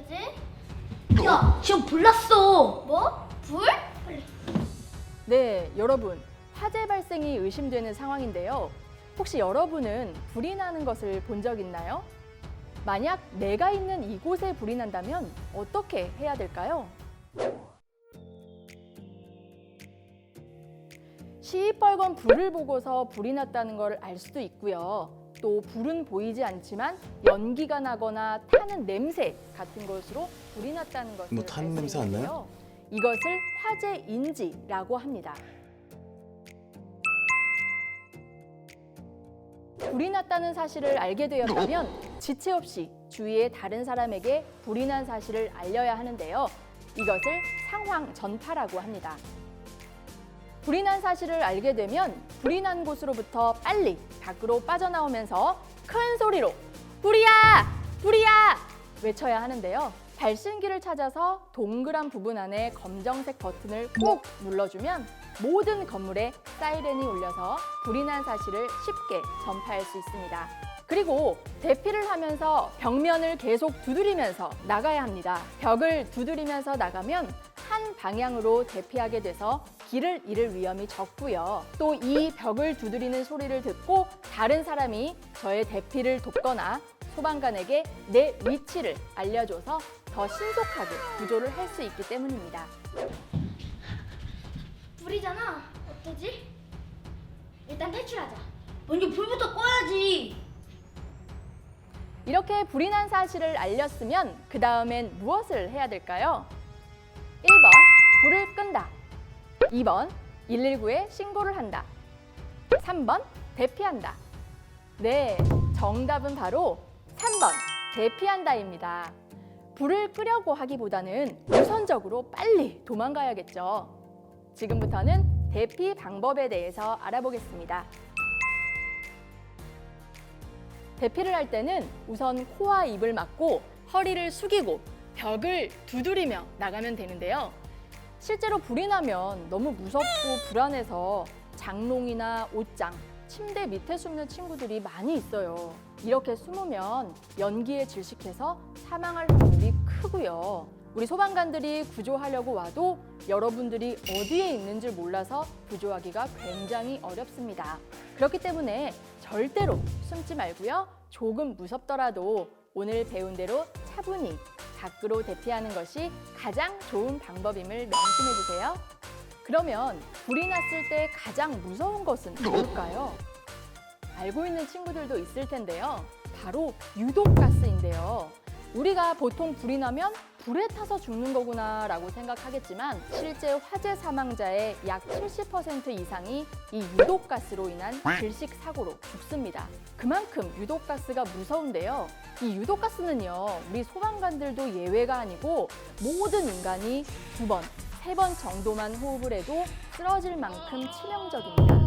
되지? 야, 지금 불 났어. 뭐? 불? 빨리. 네, 여러분. 화재 발생이 의심되는 상황인데요. 혹시 여러분은 불이 나는 것을 본 적 있나요? 만약 내가 있는 이곳에 불이 난다면 어떻게 해야 될까요? 시뻘건 불을 보고서 불이 났다는 걸 알 수도 있고요. 또 불은 보이지 않지만 연기가 나거나 타는 냄새 같은 것으로 불이 났다는 것을 뭐 타는 냄새 안 나요? 이것을 화재 인지라고 합니다. 불이 났다는 사실을 알게 되었다면 지체 없이 주위의 다른 사람에게 불이 난 사실을 알려야 하는데요. 이것을 상황 전파라고 합니다. 불이 난 사실을 알게 되면 불이 난 곳으로부터 빨리 밖으로 빠져나오면서 큰 소리로 불이야! 불이야! 외쳐야 하는데요. 발신기를 찾아서 동그란 부분 안에 검정색 버튼을 꾹 눌러주면 모든 건물에 사이렌이 울려서 불이 난 사실을 쉽게 전파할 수 있습니다. 그리고 대피를 하면서 벽면을 계속 두드리면서 나가야 합니다. 벽을 두드리면서 나가면 한 방향으로 대피하게 돼서 길을 잃을 위험이 적고요. 또 이 벽을 두드리는 소리를 듣고 다른 사람이 저의 대피를 돕거나 소방관에게 내 위치를 알려줘서 더 신속하게 구조를 할 수 있기 때문입니다. 불이잖아. 어쩌지? 일단 탈출하자. 먼저 불부터 꺼야지. 이렇게 불이 난 사실을 알렸으면 그 다음엔 무엇을 해야 될까요? 1번, 불을 끈다. 2번, 119에 신고를 한다. 3번, 대피한다. 네, 정답은 바로 3번, 대피한다입니다. 불을 끄려고 하기보다는 우선적으로 빨리 도망가야겠죠. 지금부터는 대피 방법에 대해서 알아보겠습니다. 대피를 할 때는 우선 코와 입을 막고 허리를 숙이고 벽을 두드리며 나가면 되는데요. 실제로 불이 나면 너무 무섭고 불안해서 장롱이나 옷장, 침대 밑에 숨는 친구들이 많이 있어요. 이렇게 숨으면 연기에 질식해서 사망할 확률이 크고요. 우리 소방관들이 구조하려고 와도 여러분들이 어디에 있는지 몰라서 구조하기가 굉장히 어렵습니다. 그렇기 때문에 절대로 숨지 말고요. 조금 무섭더라도 오늘 배운 대로 차분히 밖으로 대피하는 것이 가장 좋은 방법임을 명심해 주세요. 그러면 불이 났을 때 가장 무서운 것은 뭘까요? 알고 있는 친구들도 있을 텐데요. 바로 유독가스인데요. 우리가 보통 불이 나면 불에 타서 죽는 거구나 라고 생각하겠지만 실제 화재 사망자의 약 70% 이상이 이 유독가스로 인한 질식 사고로 죽습니다. 그만큼 유독가스가 무서운데요. 이 유독가스는요, 우리 소방관들도 예외가 아니고 모든 인간이 2번, 3번 정도만 호흡을 해도 쓰러질 만큼 치명적입니다.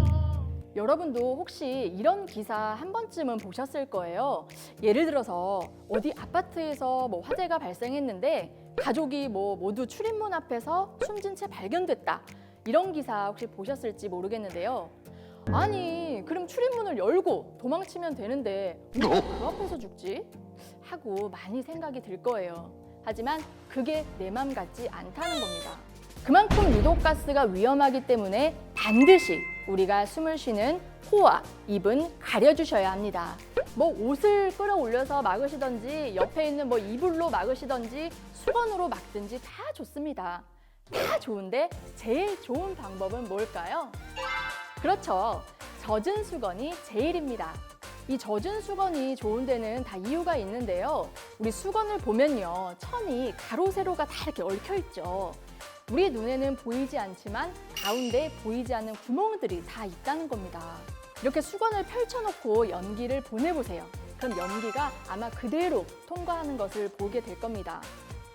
여러분도 혹시 이런 기사 한 번쯤은 보셨을 거예요. 예를 들어서 어디 아파트에서 화재가 발생했는데 가족이 모두 출입문 앞에서 숨진 채 발견됐다. 이런 기사 혹시 보셨을지 모르겠는데요. 아니, 그럼 출입문을 열고 도망치면 되는데 왜 그 앞에서 죽지? 하고 많이 생각이 들 거예요. 하지만 그게 내 맘 같지 않다는 겁니다. 그만큼 유독가스가 위험하기 때문에 반드시 우리가 숨을 쉬는 코와 입은 가려주셔야 합니다. 옷을 끌어올려서 막으시던지 옆에 있는 이불로 막으시던지 수건으로 막든지 다 좋습니다. 다 좋은데 제일 좋은 방법은 뭘까요? 그렇죠. 젖은 수건이 제일입니다. 이 젖은 수건이 좋은 데는 다 이유가 있는데요. 우리 수건을 보면요. 천이 가로 세로가 다 이렇게 얽혀 있죠. 우리 눈에는 보이지 않지만 가운데 보이지 않는 구멍들이 다 있다는 겁니다. 이렇게 수건을 펼쳐놓고 연기를 보내보세요. 그럼 연기가 아마 그대로 통과하는 것을 보게 될 겁니다.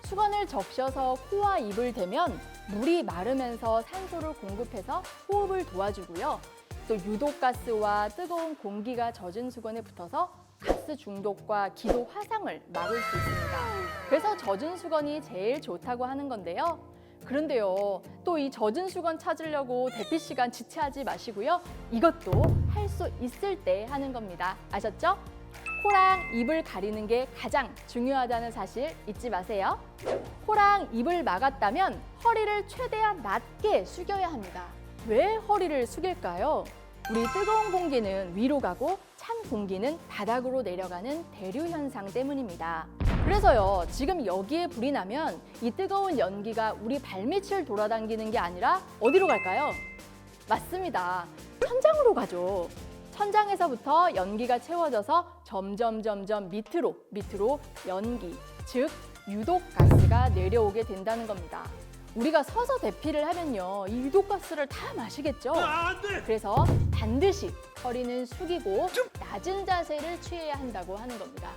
수건을 적셔서 코와 입을 대면 물이 마르면서 산소를 공급해서 호흡을 도와주고요. 또 유독가스와 뜨거운 공기가 젖은 수건에 붙어서 가스 중독과 기도 화상을 막을 수 있습니다. 그래서 젖은 수건이 제일 좋다고 하는 건데요. 그런데요, 또 이 젖은 수건 찾으려고 대피 시간 지체하지 마시고요. 이것도 할 수 있을 때 하는 겁니다. 아셨죠? 코랑 입을 가리는 게 가장 중요하다는 사실 잊지 마세요. 코랑 입을 막았다면 허리를 최대한 낮게 숙여야 합니다. 왜 허리를 숙일까요? 우리 뜨거운 공기는 위로 가고 찬 공기는 바닥으로 내려가는 대류 현상 때문입니다. 그래서요, 지금 여기에 불이 나면 이 뜨거운 연기가 우리 발밑을 돌아다니는 게 아니라 어디로 갈까요? 맞습니다. 천장으로 가죠. 천장에서부터 연기가 채워져서 점점 밑으로 연기, 즉 유독가스가 내려오게 된다는 겁니다. 우리가 서서 대피를 하면요, 이 유독가스를 다 마시겠죠? 그래서 반드시 허리는 숙이고 낮은 자세를 취해야 한다고 하는 겁니다.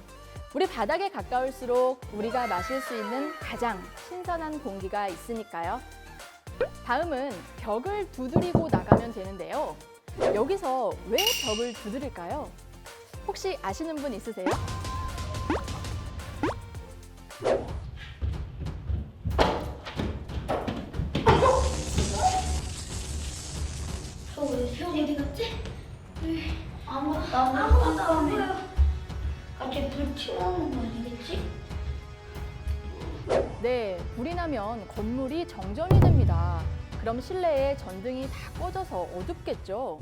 우리 바닥에 가까울수록 우리가 마실 수 있는 가장 신선한 공기가 있으니까요. 다음은 벽을 두드리고 나가면 되는데요. 여기서 왜 벽을 두드릴까요? 혹시 아시는 분 있으세요? 왜 어디 갔지? 아무것도 안 보여. 갑자기 불 튀어나오는 거 아니겠지? 네, 불이 나면 건물이 정전이 됩니다. 그럼 실내에 전등이 다 꺼져서 어둡겠죠?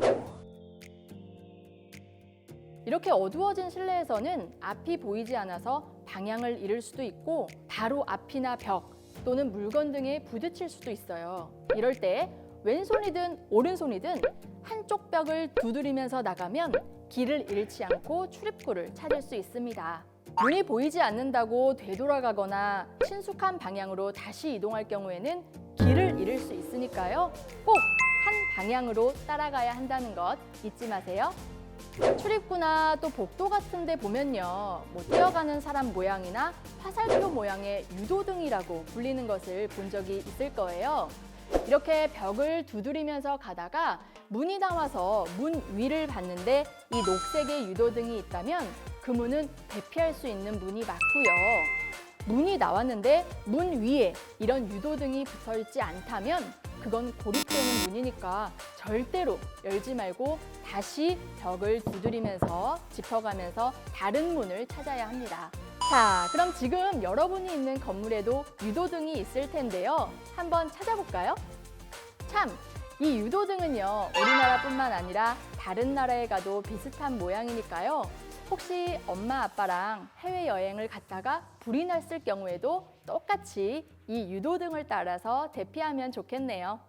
이렇게 어두워진 실내에서는 앞이 보이지 않아서 방향을 잃을 수도 있고 바로 앞이나 벽 또는 물건 등에 부딪힐 수도 있어요. 이럴 때 왼손이든 오른손이든 한쪽 벽을 두드리면서 나가면 길을 잃지 않고 출입구를 찾을 수 있습니다. 문이 보이지 않는다고 되돌아가거나 친숙한 방향으로 다시 이동할 경우에는 길을 잃을 수 있으니까요. 꼭 한 방향으로 따라가야 한다는 것 잊지 마세요. 출입구나 또 복도 같은 데 보면요, 뛰어가는 사람 모양이나 화살표 모양의 유도등이라고 불리는 것을 본 적이 있을 거예요. 이렇게 벽을 두드리면서 가다가 문이 나와서 문 위를 봤는데 이 녹색의 유도등이 있다면 그 문은 대피할 수 있는 문이 맞고요. 문이 나왔는데 문 위에 이런 유도등이 붙어 있지 않다면 그건 고립되는 문이니까 절대로 열지 말고 다시 벽을 두드리면서 짚어가면서 다른 문을 찾아야 합니다. 자, 그럼 지금 여러분이 있는 건물에도 유도등이 있을 텐데요. 한번 찾아볼까요? 참, 이 유도등은요, 우리나라뿐만 아니라 다른 나라에 가도 비슷한 모양이니까요. 혹시 엄마 아빠랑 해외여행을 갔다가 불이 났을 경우에도 똑같이 이 유도등을 따라서 대피하면 좋겠네요.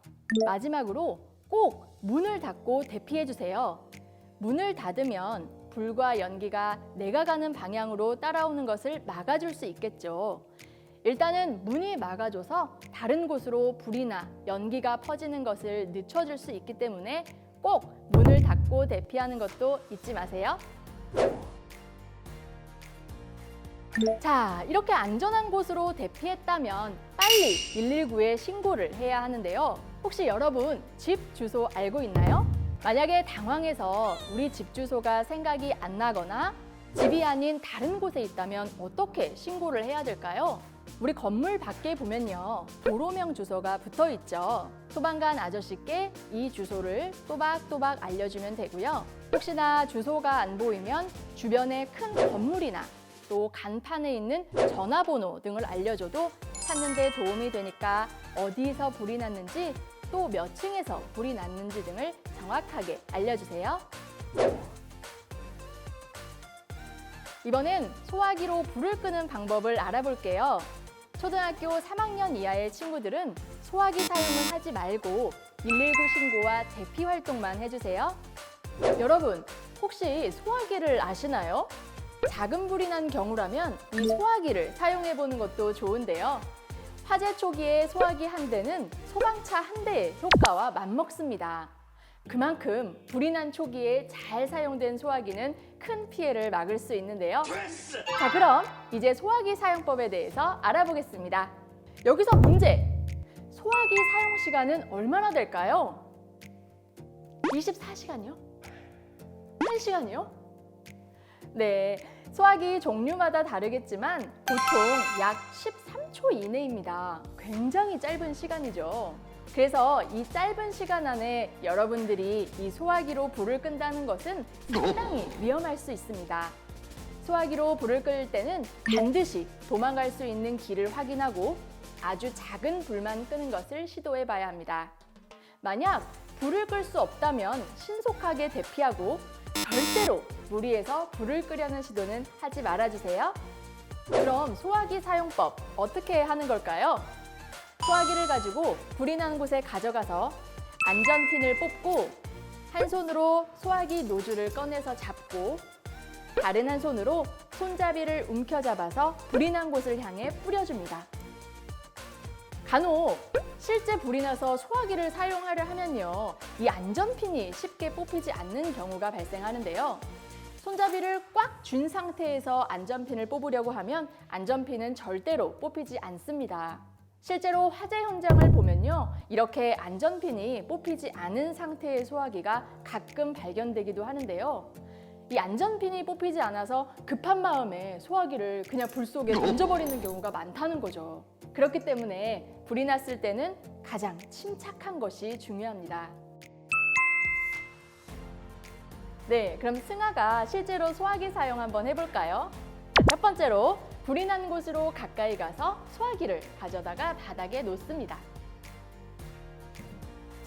마지막으로 꼭 문을 닫고 대피해 주세요. 문을 닫으면 불과 연기가 내가 가는 방향으로 따라오는 것을 막아줄 수 있겠죠. 일단은 문이 막아줘서 다른 곳으로 불이나 연기가 퍼지는 것을 늦춰줄 수 있기 때문에 꼭 문을 닫고 대피하는 것도 잊지 마세요. 자, 이렇게 안전한 곳으로 대피했다면 빨리 119에 신고를 해야 하는데요. 혹시 여러분 집 주소 알고 있나요? 만약에 당황해서 우리 집 주소가 생각이 안 나거나 집이 아닌 다른 곳에 있다면 어떻게 신고를 해야 될까요? 우리 건물 밖에 보면요, 도로명 주소가 붙어 있죠. 소방관 아저씨께 이 주소를 또박또박 알려주면 되고요. 혹시나 주소가 안 보이면 주변에 큰 건물이나 또 간판에 있는 전화번호 등을 알려줘도 찾는 데 도움이 되니까 어디서 불이 났는지 또 몇 층에서 불이 났는지 등을 정확하게 알려주세요. 이번엔 소화기로 불을 끄는 방법을 알아볼게요. 초등학교 3학년 이하의 친구들은 소화기 사용은 하지 말고 119 신고와 대피 활동만 해주세요. 여러분, 혹시 소화기를 아시나요? 작은 불이 난 경우라면 이 소화기를 사용해 보는 것도 좋은데요. 화재 초기에 소화기 한 대는 소방차 한 대의 효과와 맞먹습니다. 그만큼 불이 난 초기에 잘 사용된 소화기는 큰 피해를 막을 수 있는데요. 자, 그럼 이제 소화기 사용법에 대해서 알아보겠습니다. 여기서 문제! 소화기 사용 시간은 얼마나 될까요? 24시간이요? 1시간이요? 네, 소화기 종류마다 다르겠지만 보통 약 13초 이내입니다. 굉장히 짧은 시간이죠. 그래서 이 짧은 시간 안에 여러분들이 이 소화기로 불을 끈다는 것은 상당히 위험할 수 있습니다. 소화기로 불을 끌 때는 반드시 도망갈 수 있는 길을 확인하고 아주 작은 불만 끄는 것을 시도해 봐야 합니다. 만약 불을 끌 수 없다면 신속하게 대피하고 절대로 무리해서 불을 끄려는 시도는 하지 말아주세요. 그럼 소화기 사용법 어떻게 하는 걸까요? 소화기를 가지고 불이 난 곳에 가져가서 안전핀을 뽑고 한 손으로 소화기 노즐을 꺼내서 잡고 다른 한 손으로 손잡이를 움켜잡아서 불이 난 곳을 향해 뿌려줍니다. 간혹 실제 불이 나서 소화기를 사용하려 하면요, 이 안전핀이 쉽게 뽑히지 않는 경우가 발생하는데요. 손잡이를 꽉 쥔 상태에서 안전핀을 뽑으려고 하면 안전핀은 절대로 뽑히지 않습니다. 실제로 화재 현장을 보면요, 이렇게 안전핀이 뽑히지 않은 상태의 소화기가 가끔 발견되기도 하는데요. 이 안전핀이 뽑히지 않아서 급한 마음에 소화기를 그냥 불 속에 던져버리는 경우가 많다는 거죠. 그렇기 때문에 불이 났을 때는 가장 침착한 것이 중요합니다. 네, 그럼 승아가 실제로 소화기 사용 한번 해볼까요? 자, 첫 번째로 불이 난 곳으로 가까이 가서 소화기를 가져다가 바닥에 놓습니다.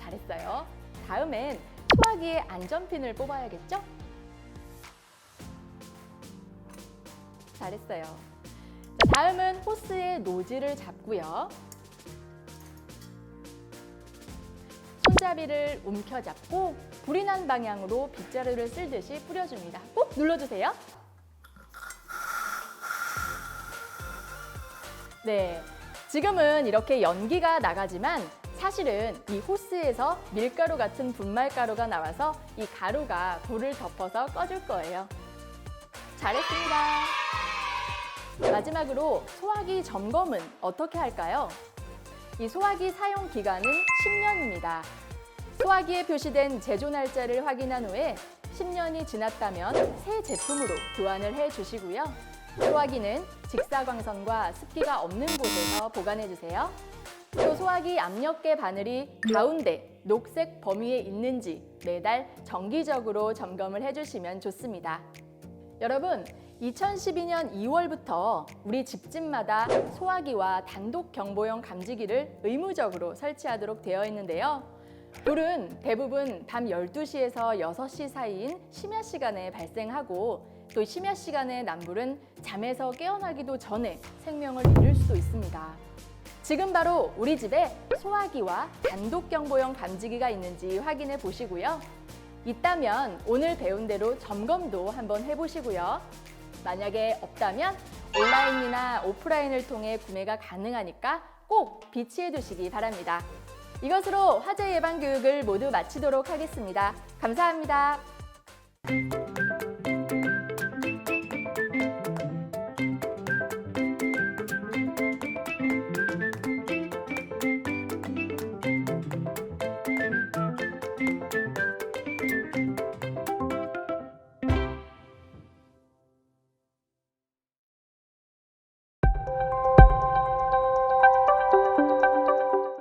잘했어요. 다음엔 소화기의 안전핀을 뽑아야겠죠? 잘했어요. 자, 다음은 호스의 노즐을 잡고요. 손잡이를 움켜잡고 불이 난 방향으로 빗자루를 쓸듯이 뿌려줍니다. 꼭 눌러주세요. 네, 지금은 이렇게 연기가 나가지만 사실은 이 호스에서 밀가루 같은 분말가루가 나와서 이 가루가 불을 덮어서 꺼줄 거예요. 잘했습니다. 마지막으로 소화기 점검은 어떻게 할까요? 이 소화기 사용 기간은 10년입니다. 소화기에 표시된 제조 날짜를 확인한 후에 10년이 지났다면 새 제품으로 교환을 해주시고요. 소화기는 직사광선과 습기가 없는 곳에서 보관해 주세요. 또 소화기 압력계 바늘이 가운데 녹색 범위에 있는지 매달 정기적으로 점검을 해주시면 좋습니다. 여러분, 2012년 2월부터 우리 집집마다 소화기와 단독 경보용 감지기를 의무적으로 설치하도록 되어 있는데요. 불은 대부분 밤 12시에서 6시 사이인 심야 시간에 발생하고 또 심야 시간에 난 불은 잠에서 깨어나기도 전에 생명을 잃을 수도 있습니다. 지금 바로 우리 집에 소화기와 단독 경보용 감지기가 있는지 확인해 보시고요. 있다면 오늘 배운 대로 점검도 한번 해보시고요. 만약에 없다면 온라인이나 오프라인을 통해 구매가 가능하니까 꼭 비치해 두시기 바랍니다. 이것으로 화재 예방 교육을 모두 마치도록 하겠습니다. 감사합니다.